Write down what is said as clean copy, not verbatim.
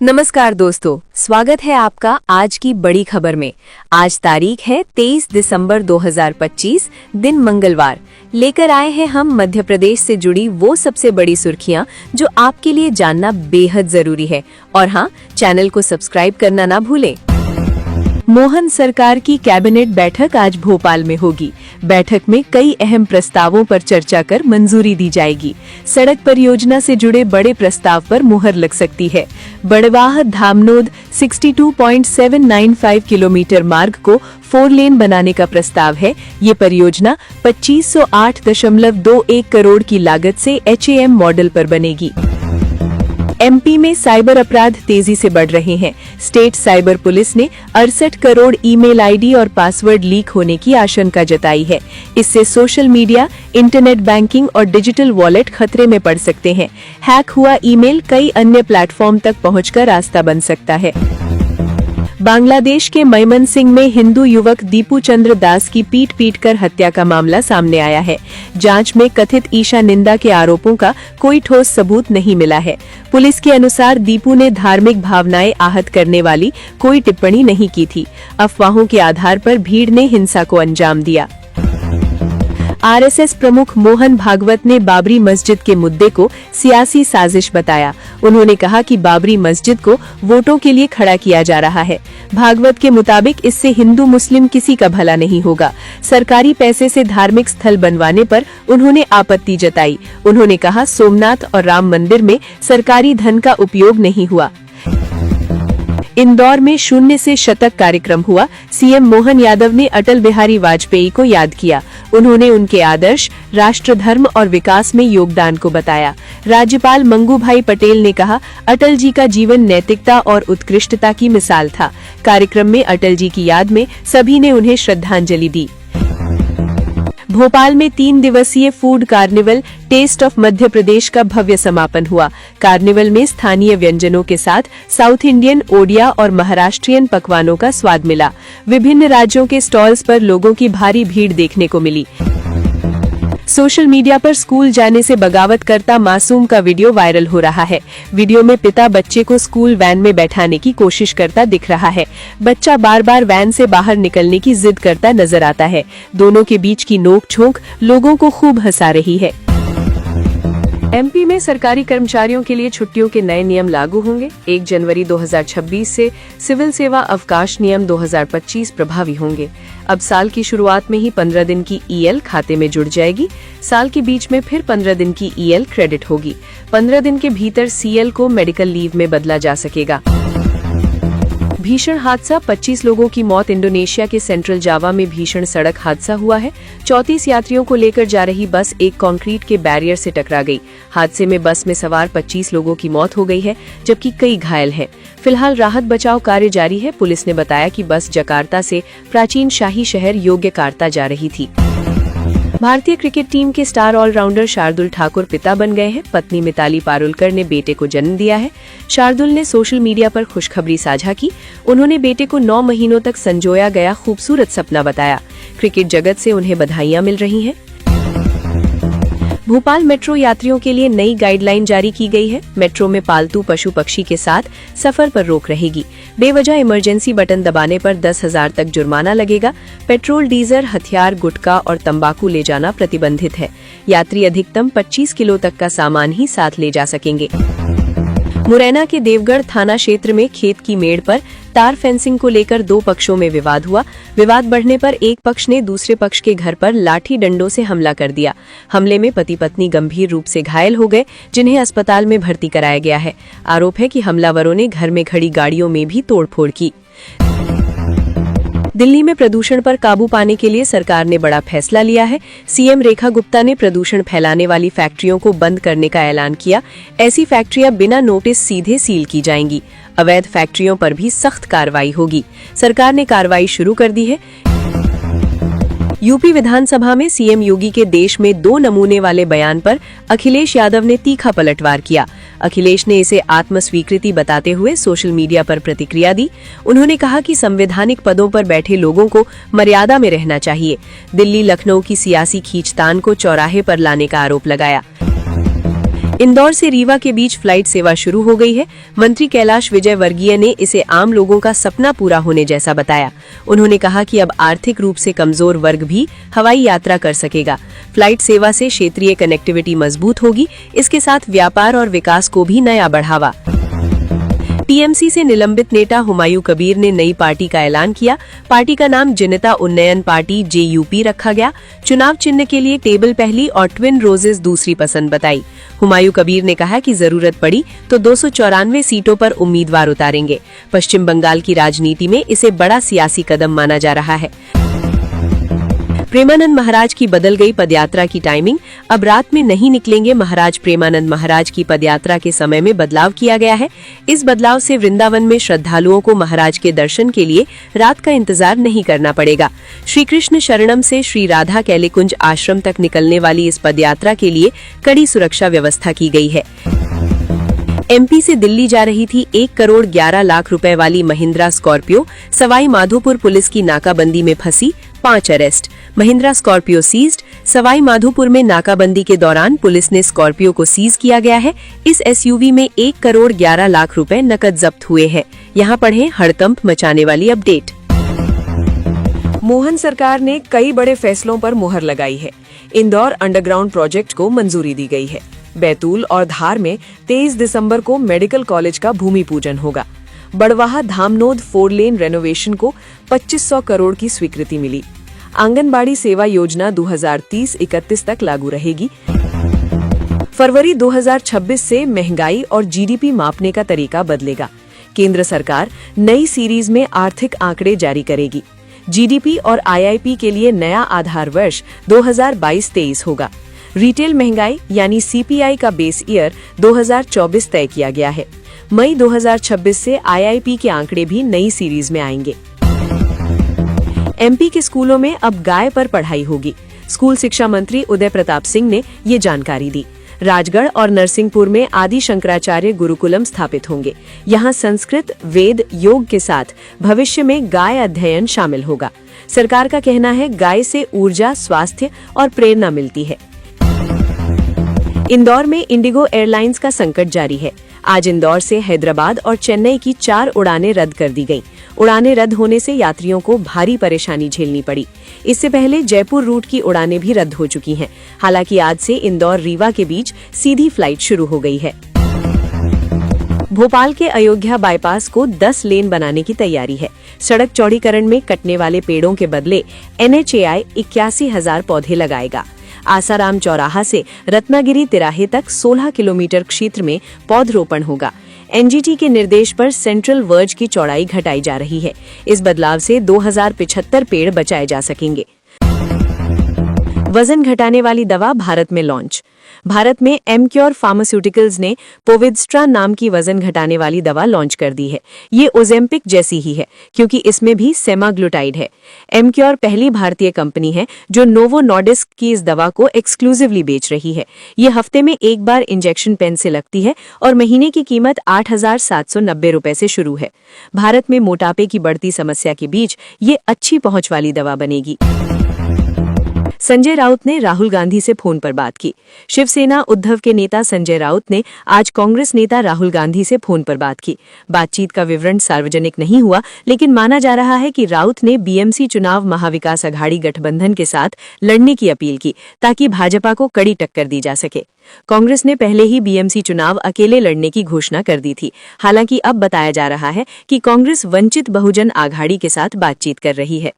नमस्कार दोस्तों, स्वागत है आपका आज की बड़ी खबर में। आज तारीख है 23 दिसंबर 2025, दिन मंगलवार। लेकर आए हैं हम मध्य प्रदेश से जुड़ी वो सबसे बड़ी सुर्खियां जो आपके लिए जानना बेहद जरूरी है। और हाँ, चैनल को सब्सक्राइब करना ना भूलें। मोहन सरकार की कैबिनेट बैठक आज भोपाल में होगी। बैठक में कई अहम प्रस्तावों पर चर्चा कर मंजूरी दी जाएगी। सड़क परियोजना से जुड़े बड़े प्रस्ताव पर मुहर लग सकती है। बड़वाह धामनोद 62.795 किलोमीटर मार्ग को 4 लेन बनाने का प्रस्ताव है। ये परियोजना 2508.21 करोड़ की लागत से HAM मॉडल पर बनेगी। MP में साइबर अपराध तेजी से बढ़ रहे हैं। स्टेट साइबर पुलिस ने 68 करोड़ ईमेल आईडी और पासवर्ड लीक होने की आशंका जताई है। इससे सोशल मीडिया, इंटरनेट बैंकिंग और डिजिटल वॉलेट खतरे में पड़ सकते हैं। हैक हुआ ईमेल कई अन्य प्लेटफॉर्म तक पहुंचकर रास्ता बन सकता है। बांग्लादेश के मयमनसिंह में हिंदू युवक दीपू चंद्र दास की पीट कर हत्या का मामला सामने आया है। जांच में कथित ईशा निंदा के आरोपों का कोई ठोस सबूत नहीं मिला है। पुलिस के अनुसार दीपू ने धार्मिक भावनाएं आहत करने वाली कोई टिप्पणी नहीं की थी। अफवाहों के आधार पर भीड़ ने हिंसा को अंजाम दिया। RSS प्रमुख मोहन भागवत ने बाबरी मस्जिद के मुद्दे को सियासी साजिश बताया। उन्होंने कहा कि बाबरी मस्जिद को वोटों के लिए खड़ा किया जा रहा है। भागवत के मुताबिक इससे हिंदू मुस्लिम किसी का भला नहीं होगा। सरकारी पैसे से धार्मिक स्थल बनवाने पर उन्होंने आपत्ति जताई। उन्होंने कहा, सोमनाथ और राम मंदिर में सरकारी धन का उपयोग नहीं हुआ। इंदौर में 0 से शतक कार्यक्रम हुआ। CM मोहन यादव ने अटल बिहारी वाजपेयी को याद किया। उन्होंने उनके आदर्श, राष्ट्र धर्म और विकास में योगदान को बताया। राज्यपाल मंगू भाई पटेल ने कहा, अटल जी का जीवन नैतिकता और उत्कृष्टता की मिसाल था। कार्यक्रम में अटल जी की याद में सभी ने उन्हें श्रद्धांजलि दी। भोपाल में 3 दिवसीय food carnival test of Madhya Pradesh का भव्य समापन हुआ। कार्निवल में स्थानीय व्यंजनों के साथ साउथ इंडियन, ओडिया और महाराष्ट्रियन पकवानों का स्वाद मिला। विभिन्न राज्यों के स्टॉल्स पर लोगों की भारी भीड़ देखने को मिली। सोशल मीडिया पर स्कूल जाने से बगावत करता मासूम का वीडियो वायरल हो रहा है। वीडियो में पिता बच्चे को स्कूल वैन में बैठाने की कोशिश करता दिख रहा है। बच्चा बार बार वैन से बाहर निकलने की जिद करता नजर आता है। दोनों के बीच की नोक-झोंक लोगों को खूब हंसा रही है। MP में सरकारी कर्मचारियों के लिए छुट्टियों के नए नियम लागू होंगे। 1 जनवरी 2026 से सिविल सेवा अवकाश नियम 2025 प्रभावी होंगे। अब साल की शुरुआत में ही 15 दिन की EL खाते में जुड़ जाएगी। साल के बीच में फिर 15 दिन की EL क्रेडिट होगी। 15 दिन के भीतर CL को मेडिकल लीव में बदला जा सकेगा। भीषण हादसा, 25 लोगों की मौत। इंडोनेशिया के सेंट्रल जावा में भीषण सड़क हादसा हुआ है। 34 यात्रियों को लेकर जा रही बस एक कंक्रीट के बैरियर से टकरा गई। हादसे में बस में सवार 25 लोगों की मौत हो गई है, जबकि कई घायल हैं। फिलहाल राहत बचाव कार्य जारी है। पुलिस ने बताया कि बस जकार्ता से प्राचीन शाही शहर योग्यकार्ता जा रही थी। भारतीय क्रिकेट टीम के स्टार ऑलराउंडर शार्दुल ठाकुर पिता बन गए हैं। पत्नी मिताली पारुलकर ने बेटे को जन्म दिया है। शार्दुल ने सोशल मीडिया पर खुशखबरी साझा की। उन्होंने बेटे को 9 महीनों तक संजोया गया खूबसूरत सपना बताया। क्रिकेट जगत से उन्हें बधाइयां मिल रही हैं। भोपाल मेट्रो यात्रियों के लिए नई गाइडलाइन जारी की गई है। मेट्रो में पालतू पशु पक्षी के साथ सफर पर रोक रहेगी। बेवजह इमरजेंसी बटन दबाने पर 10,000 तक जुर्माना लगेगा। पेट्रोल, डीजल, हथियार, गुटखा और तंबाकू ले जाना प्रतिबंधित है। यात्री अधिकतम 25 किलो तक का सामान ही साथ ले जा सकेंगे। मुरैना के देवगढ़ थाना क्षेत्र में खेत की मेड़ पर तार फेंसिंग को लेकर 2 पक्षों में विवाद हुआ। विवाद बढ़ने पर एक पक्ष ने दूसरे पक्ष के घर पर लाठी डंडों से हमला कर दिया। हमले में पति पत्नी गंभीर रूप से घायल हो गए, जिन्हें अस्पताल में भर्ती कराया गया है। आरोप है कि हमलावरों ने घर में खड़ी गाड़ियों में भी तोड़फोड़ की। दिल्ली में प्रदूषण पर काबू पाने के लिए सरकार ने बड़ा फैसला लिया है। CM रेखा गुप्ता ने प्रदूषण फैलाने वाली फैक्ट्रियों को बंद करने का ऐलान किया। ऐसी फैक्ट्रियां बिना नोटिस सीधे सील की जाएंगी। अवैध फैक्ट्रियों पर भी सख्त कार्रवाई होगी। सरकार ने कार्रवाई शुरू कर दी है। यूपी विधानसभा में CM योगी के देश में 2 नमूने वाले बयान पर अखिलेश यादव ने तीखा पलटवार किया। अखिलेश ने इसे आत्मस्वीकृति बताते हुए सोशल मीडिया पर प्रतिक्रिया दी। उन्होंने कहा कि संवैधानिक पदों पर बैठे लोगों को मर्यादा में रहना चाहिए। दिल्ली लखनऊ की सियासी खींचतान को चौराहे पर लाने का आरोप लगाया। इंदौर से रीवा के बीच फ्लाइट सेवा शुरू हो गई है। मंत्री कैलाश विजयवर्गीय ने इसे आम लोगों का सपना पूरा होने जैसा बताया। उन्होंने कहा कि अब आर्थिक रूप से कमजोर वर्ग भी हवाई यात्रा कर सकेगा। फ्लाइट सेवा से क्षेत्रीय कनेक्टिविटी मजबूत होगी, इसके साथ व्यापार और विकास को भी नया बढ़ावा। टीएमसी से निलंबित नेता हुमायूं कबीर ने नई पार्टी का ऐलान किया। पार्टी का नाम जनता उन्नयन पार्टी जेयूपी रखा गया। चुनाव चिन्ह के लिए टेबल पहली और ट्विन रोजेस दूसरी पसंद बताई। हुमायूं कबीर ने कहा कि जरूरत पड़ी तो 294 सीटों पर उम्मीदवार उतारेंगे। पश्चिम बंगाल की राजनीति में इसे बड़ा सियासी कदम माना जा रहा है। प्रेमानंद महाराज की बदल गई पदयात्रा की टाइमिंग। अब रात में नहीं निकलेंगे। महाराज प्रेमानंद महाराज की पदयात्रा के समय में बदलाव किया गया है। इस बदलाव से वृंदावन में श्रद्धालुओं को महाराज के दर्शन के लिए रात का इंतजार नहीं करना पड़ेगा। श्री कृष्ण शरणम से श्री राधा कैलेकुंज आश्रम तक निकलने वाली इस पदयात्रा के लिए कड़ी सुरक्षा व्यवस्था की गई है। एमपी से दिल्ली जा रही थी 1 करोड़ 11 लाख रुपए वाली महिंद्रा स्कॉर्पियो। सवाई माधोपुर पुलिस की नाकाबंदी में फंसी, 5 arrest. Mahindra Scorpio seized. Sawai Madhopur में नाकाबंदी के दौरान पुलिस ने स्कॉर्पियो को सीज किया गया है। इस एसयूवी में 1 करोड़ 11 लाख रुपए नकद जब्त हुए हैं। यहाँ पढ़ें हड़कंप मचाने वाली अपडेट। मोहन सरकार ने कई बड़े फैसलों पर मुहर लगाई है। इंदौर अंडरग्राउंड प्रोजेक्ट को मंजूरी दी गई है। बैतूल और धार में 23 दिसंबर को मेडिकल कॉलेज का भूमि पूजन होगा। बड़वाहा धामनोद 4 लेन रेनोवेशन को 2500 करोड़ की स्वीकृति मिली। आंगनबाड़ी सेवा योजना 2030-31 तक लागू रहेगी। फरवरी 2026 से महंगाई और जीडीपी मापने का तरीका बदलेगा। केंद्र सरकार नई सीरीज में आर्थिक आंकड़े जारी करेगी। जीडीपी और आईआईपी के लिए नया आधार वर्ष 2022-23 होगा। रिटेल महंगाई यानी सीपीआई का बेस ईयर 2024 तय किया गया है। मई 2026 से आईआईपी के आंकड़े भी नई सीरीज में आएंगे। एमपी के स्कूलों में अब गाय पर पढ़ाई होगी। स्कूल शिक्षा मंत्री उदय प्रताप सिंह ने ये जानकारी दी। राजगढ़ और नरसिंहपुर में आदि शंकराचार्य गुरुकुलम स्थापित होंगे। यहाँ संस्कृत, वेद, योग के साथ भविष्य में गाय अध्ययन शामिल होगा। सरकार का कहना है गाय से ऊर्जा, स्वास्थ्य और प्रेरणा मिलती है। इंदौर में इंडिगो एयरलाइंस का संकट जारी है। आज इंदौर से हैदराबाद और चेन्नई की 4 उड़ानें रद्द कर दी गईं। उड़ानें रद्द होने से यात्रियों को भारी परेशानी झेलनी पड़ी। इससे पहले जयपुर रूट की उड़ानें भी रद्द हो चुकी हैं। हालांकि आज से इंदौर रीवा के बीच सीधी फ्लाइट शुरू हो गई है। भोपाल के अयोध्या बाईपास को 10 लेन बनाने की तैयारी है। सड़क चौड़ीकरण में कटने वाले पेड़ों के बदले NHAI 81,000 पौधे लगाएगा। आसाराम चौराहा से रत्नागिरी तिराहे तक 16 किलोमीटर क्षेत्र में पौधरोपण होगा। एनजीटी के निर्देश पर सेंट्रल वर्ज की चौड़ाई घटाई जा रही है। इस बदलाव से 2075 पेड़ बचाए जा सकेंगे। वजन घटाने वाली दवा भारत में लॉन्च। भारत में एमक्योर फार्मास्यूटिकल्स ने पोविडस्ट्रा नाम की वजन घटाने वाली दवा लॉन्च कर दी है। ये ओजेम्पिक जैसी ही है, क्योंकि इसमें भी सेमाग्लूटाइड है। एमक्योर पहली भारतीय कंपनी है जो नोवो नॉर्डिस्क की इस दवा को एक्सक्लूसिवली बेच रही है। ये हफ्ते में एक बार इंजेक्शन पेन से लगती है और महीने की कीमत 8,790 रुपए से शुरू है। भारत में मोटापे की बढ़ती समस्या के बीच ये अच्छी पहुंच वाली दवा बनेगी। संजय राउत ने राहुल गांधी से फोन पर बात की। शिवसेना उद्धव के नेता संजय राउत ने आज कांग्रेस नेता राहुल गांधी से फोन पर बात की। बातचीत का विवरण सार्वजनिक नहीं हुआ, लेकिन माना जा रहा है कि राउत ने बीएमसी चुनाव महाविकास अघाड़ी गठबंधन के साथ लड़ने की अपील की, ताकि भाजपा को कड़ी टक्कर दी जा सके। कांग्रेस ने पहले ही बीएमसी चुनाव अकेले लड़ने की घोषणा कर दी थी। हालांकि अब बताया जा रहा है कि कांग्रेस वंचित बहुजन आघाड़ी के साथ बातचीत कर रही है।